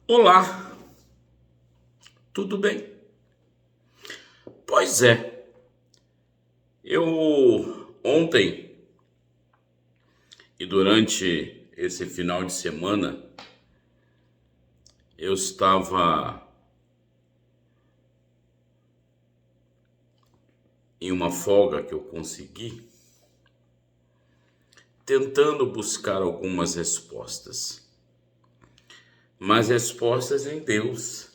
Olá, tudo bem? Pois é, eu ontem e durante esse final de semana eu estava em uma folga que eu consegui, tentando buscar algumas respostas, mas respostas em Deus,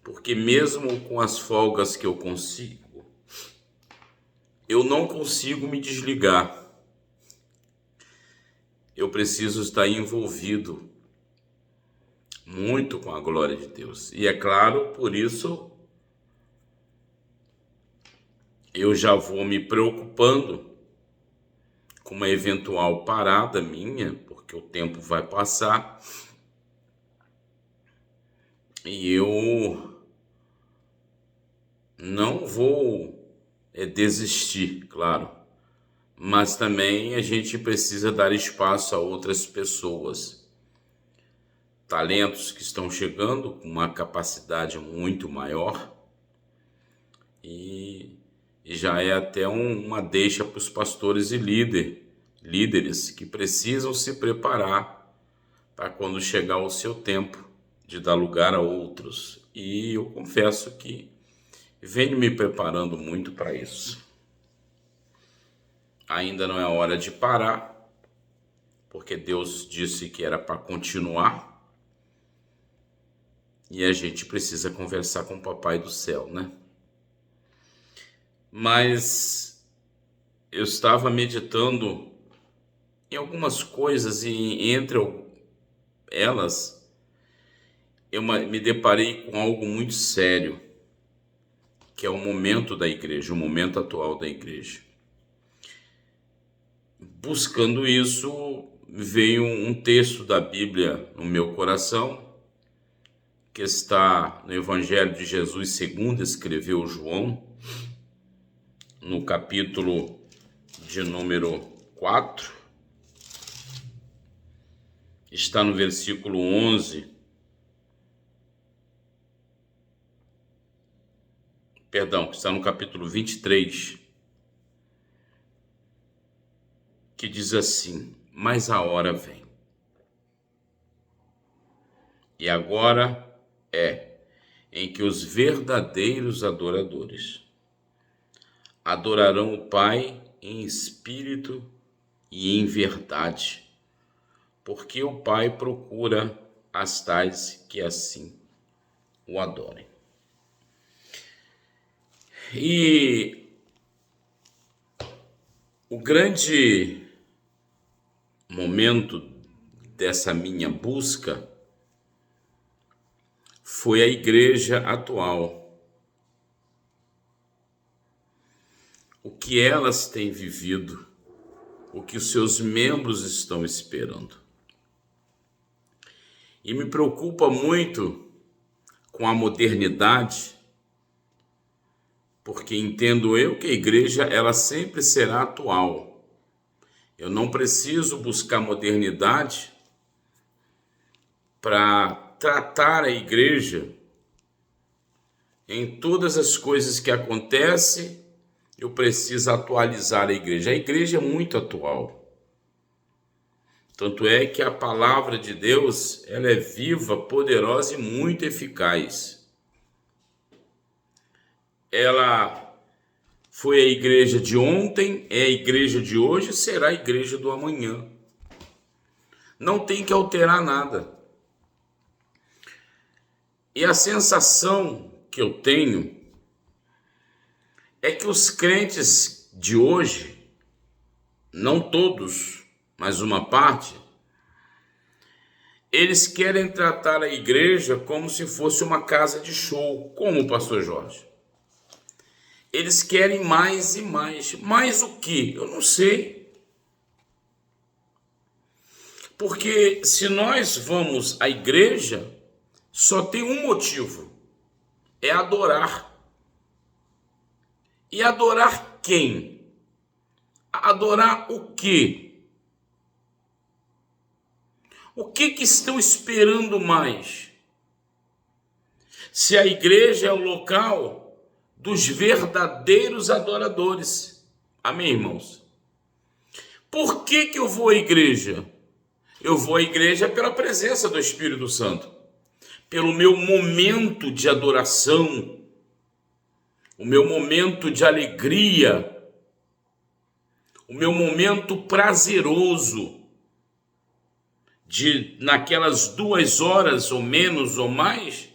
porque mesmo com as folgas que eu consigo, eu não consigo me desligar. Eu preciso estar envolvido muito com a glória de Deus. E é claro, por isso eu já vou me preocupando com uma eventual parada minha, porque o tempo vai passar e eu não vou desistir, claro, mas também a gente precisa dar espaço a outras pessoas, talentos que estão chegando com uma capacidade muito maior e já é até uma deixa para os pastores e líderes que precisam se preparar para quando chegar o seu tempo de dar lugar a outros. E eu confesso que venho me preparando muito para isso. Ainda não é hora de parar, porque Deus disse que era para continuar. E a gente precisa conversar com o Papai do Céu, né? Mas eu estava meditando em algumas coisas e entre elas eu me deparei com algo muito sério, que é o momento da igreja, o momento atual da igreja. Buscando isso, veio um texto da Bíblia no meu coração, que está no Evangelho de Jesus segundo escreveu João, no capítulo de número 4, está no versículo 11, perdão, está no capítulo 23, que diz assim: mas a hora vem, e agora é, em que os verdadeiros adoradores adorarão o Pai em espírito e em verdade, porque o Pai procura as tais que assim o adorem. E o grande momento dessa minha busca foi a igreja atual. O que elas têm vivido, o que os seus membros estão esperando. E me preocupa muito com a modernidade, porque entendo eu que a igreja ela sempre será atual. Eu não preciso buscar modernidade para tratar a igreja em todas as coisas que acontecem. Eu preciso atualizar a igreja. A igreja é muito atual. Tanto é que a palavra de Deus ela é viva, poderosa e muito eficaz. Ela foi a igreja de ontem, é a igreja de hoje, será a igreja do amanhã. Não tem que alterar nada. E a sensação que eu tenho é que os crentes de hoje, não todos, mas uma parte, eles querem tratar a igreja como se fosse uma casa de show, como o pastor Jorge. Eles querem mais e mais. Mais o quê? Eu não sei. Porque se nós vamos à igreja, só tem um motivo: é adorar. E adorar quem? Adorar o quê? O que estão esperando mais? Se a igreja é o local dos verdadeiros adoradores. Amém, irmãos? Por que eu vou à igreja? Eu vou à igreja pela presença do Espírito Santo, pelo meu momento de adoração, o meu momento de alegria, o meu momento prazeroso, de naquelas 2 horas ou menos ou mais,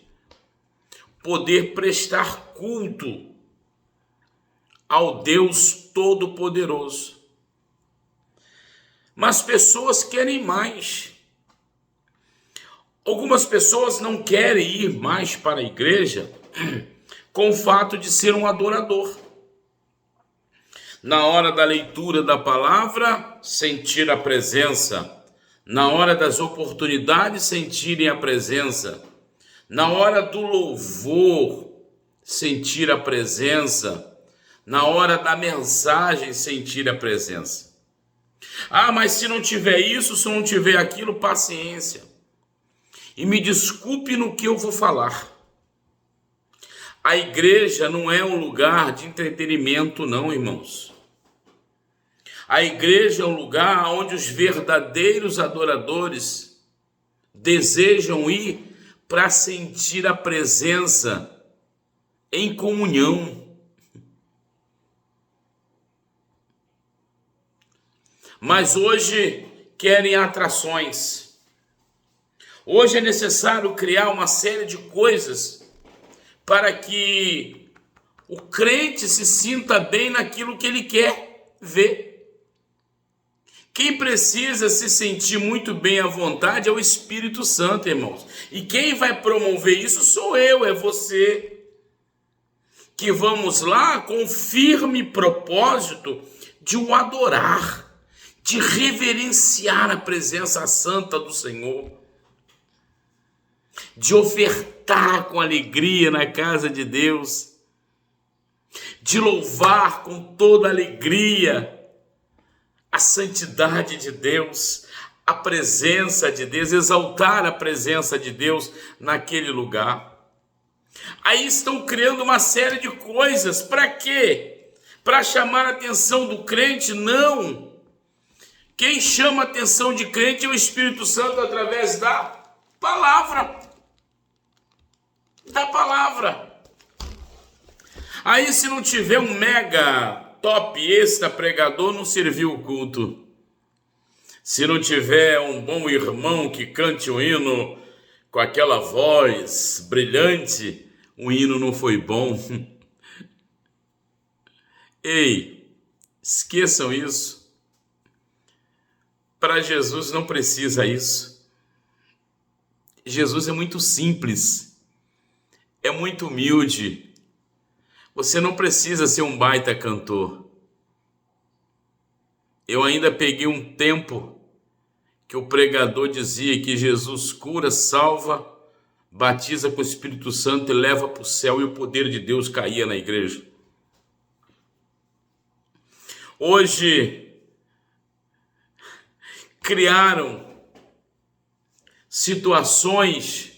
poder prestar culto ao Deus Todo-Poderoso. Mas pessoas querem mais. Algumas pessoas não querem ir mais para a igreja com o fato de ser um adorador. Na hora da leitura da palavra, sentir a presença. Na hora das oportunidades, sentirem a presença. Na hora do louvor, sentir a presença. Na hora da mensagem, sentir a presença. Ah, mas se não tiver isso, se não tiver aquilo, paciência. E me desculpe no que eu vou falar. A igreja não é um lugar de entretenimento, não, irmãos. A igreja é um lugar onde os verdadeiros adoradores desejam ir para sentir a presença em comunhão. Mas hoje querem atrações. Hoje é necessário criar uma série de coisas para que o crente se sinta bem naquilo que ele quer ver. Quem precisa se sentir muito bem à vontade é o Espírito Santo, irmãos. E quem vai promover isso sou eu, é você. Que vamos lá com o firme propósito de o adorar, de reverenciar a presença santa do Senhor, de ofertar com alegria na casa de Deus, de louvar com toda alegria a santidade de Deus, a presença de Deus, exaltar a presença de Deus naquele lugar. Aí estão criando uma série de coisas, para quê? Para chamar a atenção do crente? Não! Quem chama a atenção de crente é o Espírito Santo através da palavra. Da palavra. Aí se não tiver um mega top extra pregador, não serviu o culto. Se não tiver um bom irmão que cante um hino com aquela voz brilhante, o hino não foi bom. Ei, esqueçam isso. Para Jesus não precisa isso. Jesus é muito simples, é muito humilde. Você não precisa ser um baita cantor. Eu ainda peguei um tempo que o pregador dizia que Jesus cura, salva, batiza com o Espírito Santo e leva para o céu, e o poder de Deus caía na igreja. Hoje criaram situações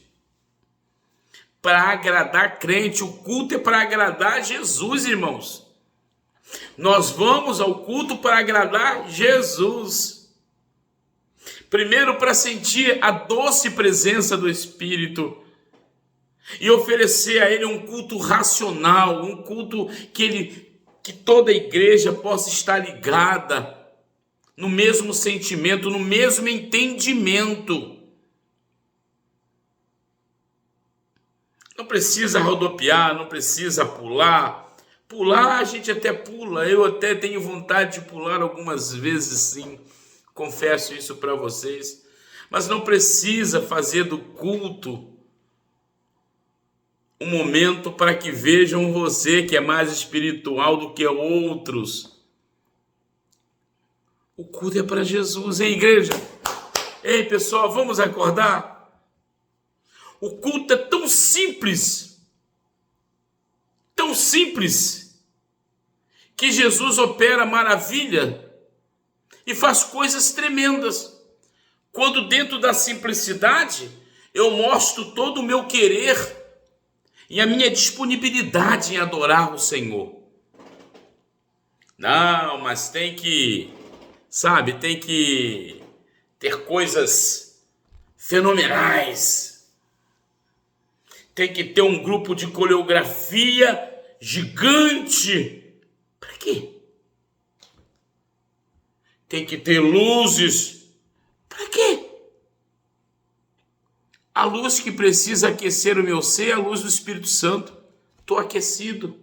para agradar crente. O culto é para agradar Jesus, irmãos. Nós vamos ao culto para agradar Jesus. Primeiro, para sentir a doce presença do Espírito e oferecer a Ele um culto racional, um culto que toda a igreja possa estar ligada no mesmo sentimento, no mesmo entendimento. Não precisa rodopiar, não precisa pular. Pular a gente até pula, eu até tenho vontade de pular algumas vezes, sim. Confesso isso para vocês. Mas não precisa fazer do culto um momento para que vejam você que é mais espiritual do que outros. O culto é para Jesus, hein, igreja? Ei, pessoal, vamos acordar? O culto é tão simples, que Jesus opera maravilha e faz coisas tremendas. Quando dentro da simplicidade eu mostro todo o meu querer e a minha disponibilidade em adorar o Senhor. Não, mas tem que, sabe, tem que ter coisas fenomenais. Tem que ter um grupo de coreografia gigante. Para quê? Tem que ter luzes. Para quê? A luz que precisa aquecer o meu ser é a luz do Espírito Santo. Estou aquecido.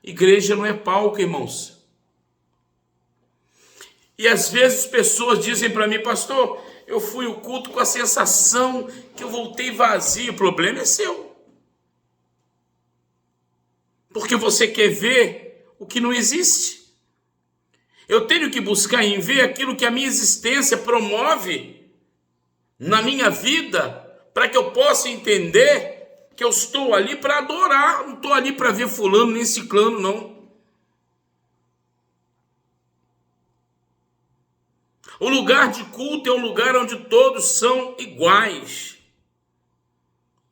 Igreja não é palco, irmãos. E às vezes pessoas dizem para mim, pastor, eu fui ao culto com a sensação que eu voltei vazio. O problema é seu. Porque você quer ver o que não existe. Eu tenho que buscar em ver aquilo que a minha existência promove na minha vida, para que eu possa entender que eu estou ali para adorar, não estou ali para ver fulano nem ciclano, não. O lugar de culto é um lugar onde todos são iguais.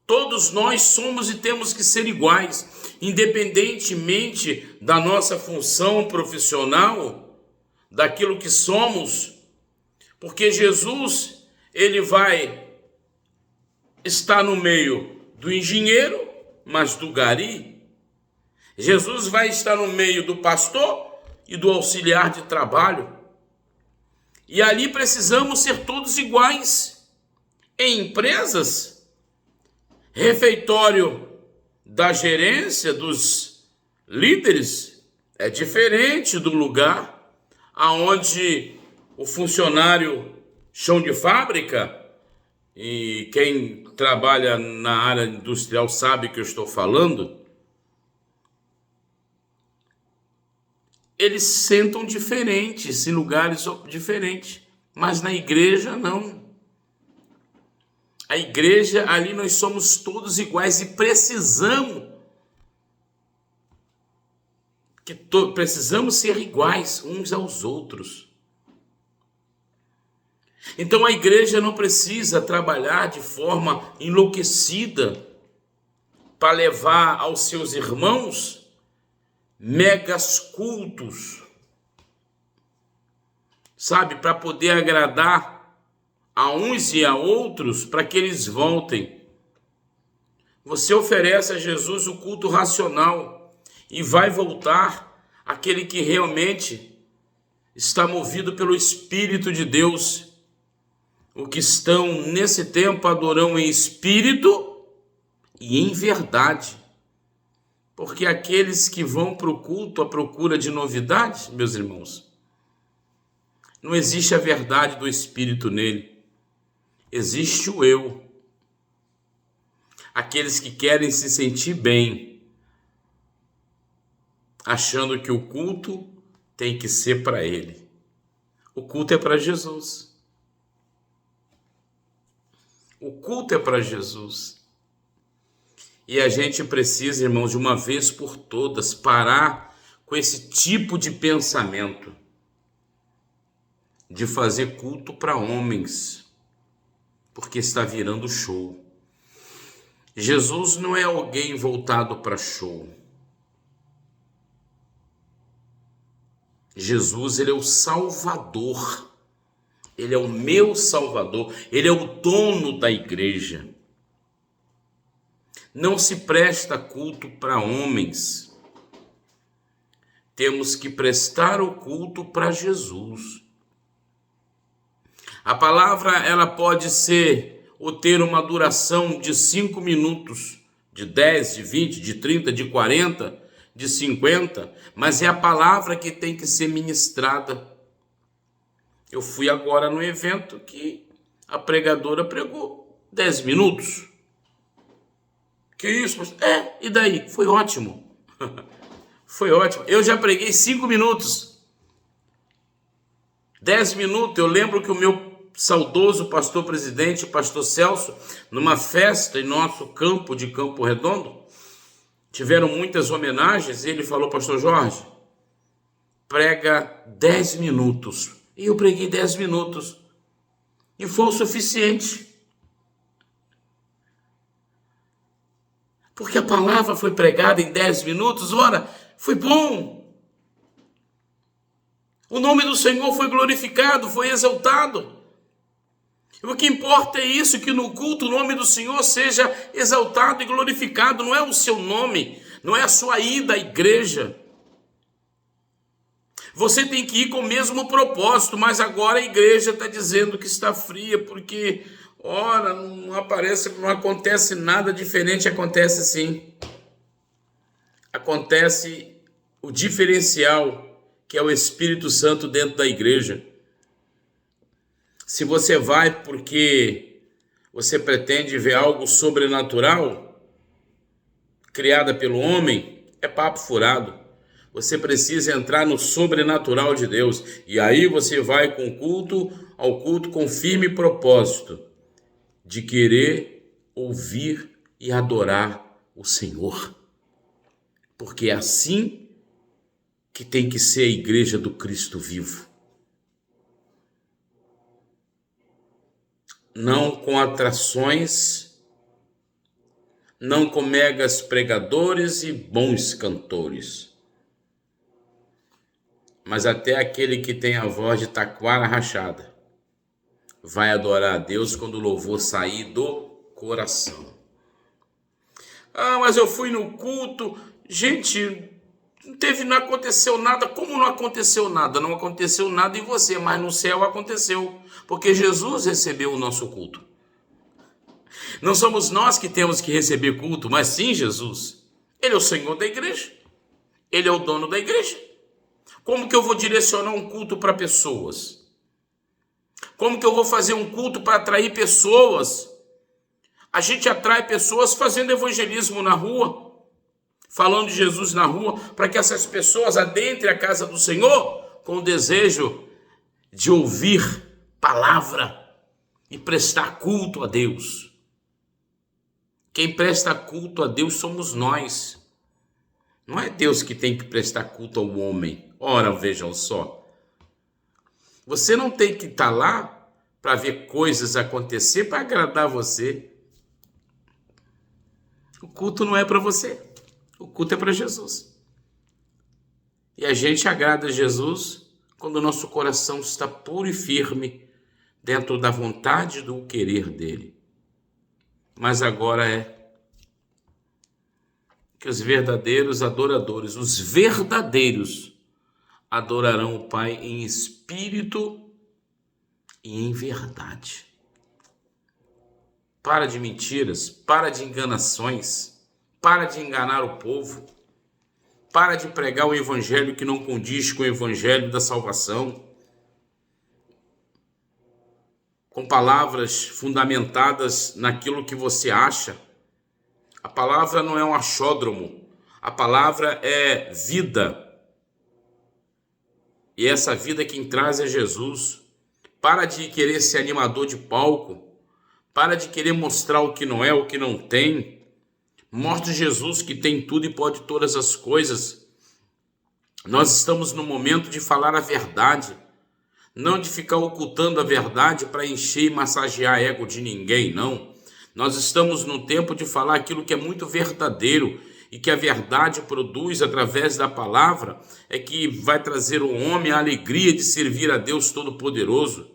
Todos nós somos e temos que ser iguais, independentemente da nossa função profissional, daquilo que somos, porque Jesus, ele vai estar no meio do engenheiro, mas do gari. Jesus vai estar no meio do pastor e do auxiliar de trabalho. E ali precisamos ser todos iguais. Em empresas, refeitório da gerência, dos líderes, é diferente do lugar aonde o funcionário chão de fábrica, e quem trabalha na área industrial sabe que eu estou falando, eles sentam diferentes, em lugares diferentes, mas na igreja não. A igreja, ali nós somos todos iguais e precisamos ser iguais uns aos outros. Então a igreja não precisa trabalhar de forma enlouquecida para levar aos seus irmãos megas cultos, sabe, para poder agradar a uns e a outros, para que eles voltem. Você oferece a Jesus o culto racional e vai voltar aquele que realmente está movido pelo Espírito de Deus. O que estão nesse tempo adorando em espírito e em verdade. Porque aqueles que vão para o culto à procura de novidades, meus irmãos, não existe a verdade do Espírito nele. Existe o eu. Aqueles que querem se sentir bem, achando que o culto tem que ser para ele. O culto é para Jesus. O culto é para Jesus. E a gente precisa, irmãos, de uma vez por todas, parar com esse tipo de pensamento de fazer culto para homens, porque está virando show. Jesus não é alguém voltado para show. Jesus, ele é o Salvador. Ele é o meu Salvador. Ele é o dono da igreja. Não se presta culto para homens. Temos que prestar o culto para Jesus. A palavra, ela pode ser ou ter uma duração de 5 minutos, de 10, de 20, de 30, de 40, de 50, mas é a palavra que tem que ser ministrada. Eu fui agora no evento que a pregadora pregou 10 minutos. Que isso? E daí? Foi ótimo. Foi ótimo. Eu já preguei 5 minutos. 10 minutos. Eu lembro que o meu saudoso pastor presidente, o pastor Celso, numa festa em nosso campo de Campo Redondo, tiveram muitas homenagens, e ele falou: pastor Jorge, prega 10 minutos. E eu preguei 10 minutos. E foi o suficiente. Porque a palavra foi pregada em 10 minutos, ora, foi bom. O nome do Senhor foi glorificado, foi exaltado. E o que importa é isso, que no culto o nome do Senhor seja exaltado e glorificado. Não é o seu nome, não é a sua ida à igreja. Você tem que ir com o mesmo propósito, mas agora a igreja está dizendo que está fria, porque, ora, não acontece nada diferente. Acontece sim. Acontece o diferencial, que é o Espírito Santo dentro da igreja. Se você vai porque você pretende ver algo sobrenatural, criada pelo homem, é papo furado. Você precisa entrar no sobrenatural de Deus. E aí você vai ao culto com firme propósito de querer ouvir e adorar o Senhor. Porque é assim que tem que ser a igreja do Cristo vivo. Não com atrações, não com megas pregadores e bons cantores, mas até aquele que tem a voz de taquara rachada vai adorar a Deus quando o louvor sair do coração. Ah, mas eu fui no culto, gente, não aconteceu nada. Como não aconteceu nada? Não aconteceu nada em você, mas no céu aconteceu, porque Jesus recebeu o nosso culto. Não somos nós que temos que receber culto, mas sim Jesus. Ele é o Senhor da igreja, Ele é o dono da igreja. Como que eu vou direcionar um culto para pessoas? Como que eu vou fazer um culto para atrair pessoas? A gente atrai pessoas fazendo evangelismo na rua, falando de Jesus na rua, para que essas pessoas adentrem a casa do Senhor com o desejo de ouvir palavra e prestar culto a Deus. Quem presta culto a Deus somos nós. Não é Deus que tem que prestar culto ao homem. Ora, vejam só. Você não tem que estar lá para ver coisas acontecer para agradar você. O culto não é para você. O culto é para Jesus. E a gente agrada a Jesus quando o nosso coração está puro e firme dentro da vontade do querer dele. Mas agora é que os verdadeiros adoradores, os verdadeiros, adorarão o Pai em espírito e em verdade. Para de mentiras, para de enganações, para de enganar o povo, para de pregar o evangelho que não condiz com o evangelho da salvação, com palavras fundamentadas naquilo que você acha. A palavra não é um achódromo, a palavra é vida. E essa vida quem traz é Jesus. Para de querer ser animador de palco, para de querer mostrar o que não é, o que não tem. Mostre Jesus que tem tudo e pode todas as coisas. Nós estamos no momento de falar a verdade, não de ficar ocultando a verdade para encher e massagear ego de ninguém, não. Nós estamos no tempo de falar aquilo que é muito verdadeiro e que a verdade produz através da palavra, é que vai trazer ao homem a alegria de servir a Deus Todo-Poderoso.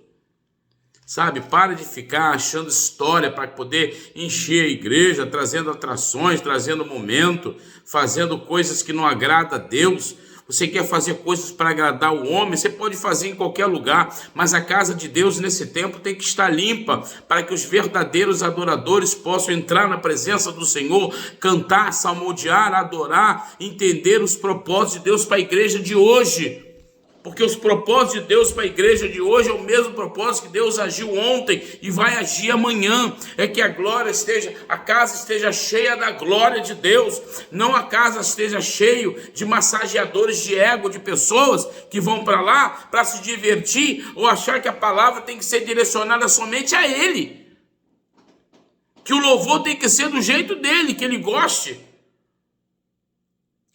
Sabe, para de ficar achando história para poder encher a igreja, trazendo atrações, trazendo momento, fazendo coisas que não agradam a Deus. Você quer fazer coisas para agradar o homem, você pode fazer em qualquer lugar, mas a casa de Deus nesse tempo tem que estar limpa, para que os verdadeiros adoradores possam entrar na presença do Senhor, cantar, salmodiar, adorar, entender os propósitos de Deus para a igreja de hoje. Porque os propósitos de Deus para a igreja de hoje é o mesmo propósito que Deus agiu ontem e vai agir amanhã. É que a casa esteja cheia da glória de Deus, não a casa esteja cheia de massageadores de ego, de pessoas que vão para lá para se divertir ou achar que a palavra tem que ser direcionada somente a Ele. Que o louvor tem que ser do jeito dele, que ele goste.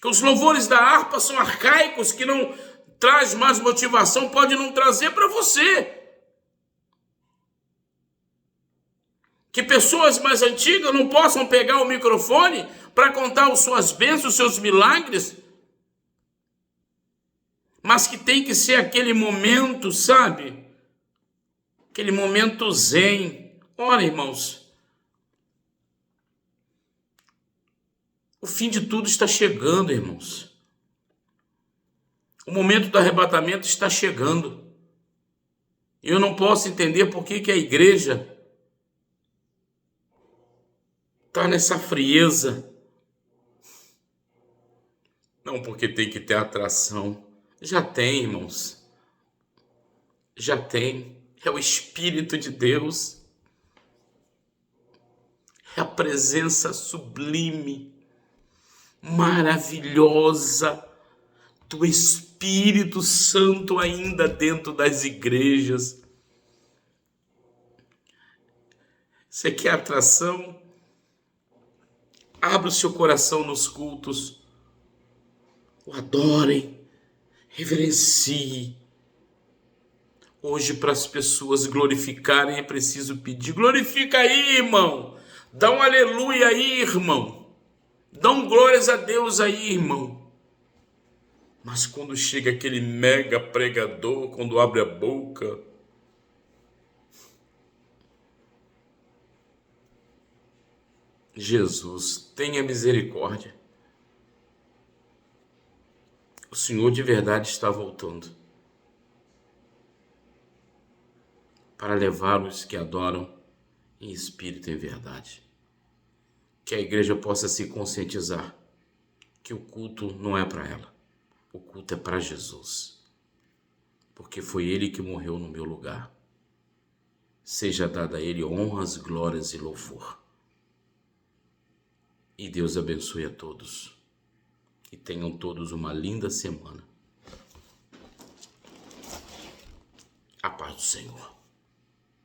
Que os louvores da harpa são arcaicos, que não traz mais motivação, pode não trazer para você. Que pessoas mais antigas não possam pegar o microfone para contar as suas bênçãos, os seus milagres, mas que tem que ser aquele momento, sabe? Aquele momento zen. Olha, irmãos, o fim de tudo está chegando, irmãos. O momento do arrebatamento está chegando. Eu não posso entender por que a igreja está nessa frieza. Não, porque tem que ter atração. Já tem, irmãos. Já tem. É o Espírito de Deus. É a presença sublime, maravilhosa do Espírito Santo ainda dentro das igrejas. Você quer atração? Abra o seu coração nos cultos. O adorem, reverenciem. Hoje, para as pessoas glorificarem, é preciso pedir. Glorifica aí, irmão. Dá um aleluia aí, irmão. Dá um glórias a Deus aí, irmão. Mas quando chega aquele mega pregador, quando abre a boca, Jesus, tenha misericórdia. O Senhor de verdade está voltando para levar os que adoram em espírito e em verdade. Que a igreja possa se conscientizar que o culto não é para ela. O culto é para Jesus. Porque foi Ele que morreu no meu lugar. Seja dada a Ele honras, glórias e louvor. E Deus abençoe a todos. E tenham todos uma linda semana. A paz do Senhor.